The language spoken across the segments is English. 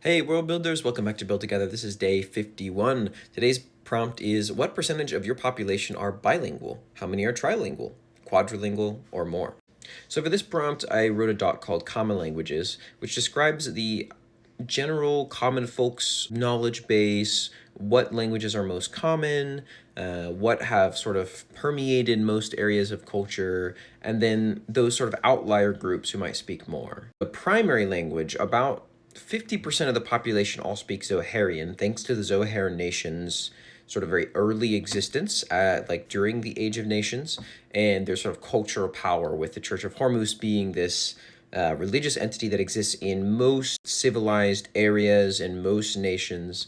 Hey world builders, welcome back to Build Together. This is day 51. Today's prompt is, what percentage of your population are bilingual? How many are trilingual, quadrilingual, or more? So for this prompt, I wrote a doc called Common Languages, which describes the general common folks knowledge base, what languages are most common, what have sort of permeated most areas of culture, and then those sort of outlier groups who might speak more. The primary language, about 50% of the population all speak Zoharian, thanks to the Zohar nations sort of very early existence, like during the Age of Nations, and their sort of cultural power with the Church of Hormuz being this religious entity that exists in most civilized areas and most nations.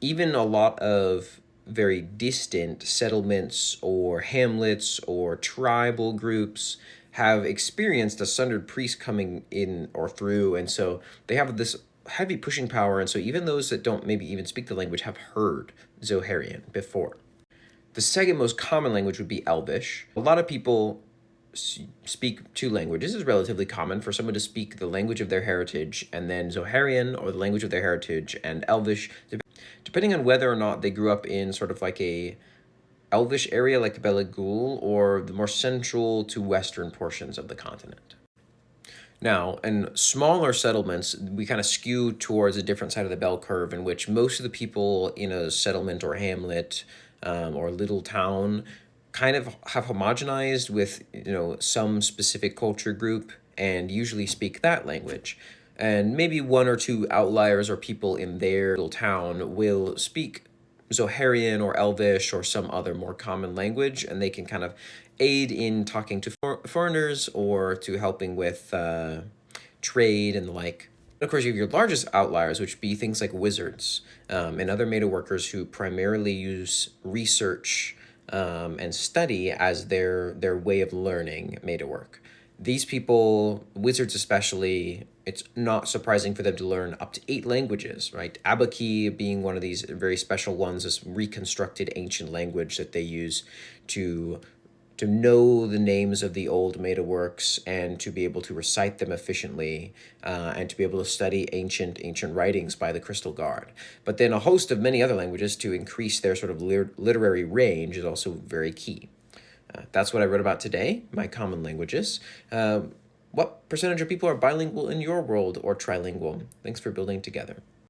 Even a lot of very distant settlements or hamlets or tribal groups have experienced a sundered priest coming in or through, and so they have this heavy pushing power, and so even those that don't maybe even speak the language have heard Zoharian before. The second most common language would be Elvish. A lot of people speak two languages. Is relatively common for someone to speak the language of their heritage and then Zoharian, or the language of their heritage and Elvish, depending on whether or not they grew up in sort of like a Elvish area like Beligul or the more central to western portions of the continent. Now, in smaller settlements, we kind of skew towards a different side of the bell curve, in which most of the people in a settlement or hamlet or little town kind of have homogenized with some specific culture group and usually speak that language. And maybe one or two outliers or people in their little town will speak Zoharian or Elvish or some other more common language, and they can kind of aid in talking to foreigners or to helping with trade and the like. Of course, you have your largest outliers, which would be things like wizards and other Meta workers who primarily use research and study as their way of learning Meta work. These people, wizards especially, it's not surprising for them to learn up to 8 languages, right? Abaki being one of these very special ones, this reconstructed ancient language that they use to know the names of the old Meta works and to be able to recite them efficiently and to be able to study ancient writings by the Crystal Guard. But then a host of many other languages to increase their sort of literary range is also very key. That's what I wrote about today, my common languages. What percentage of people are bilingual in your world or trilingual? Thanks for building together.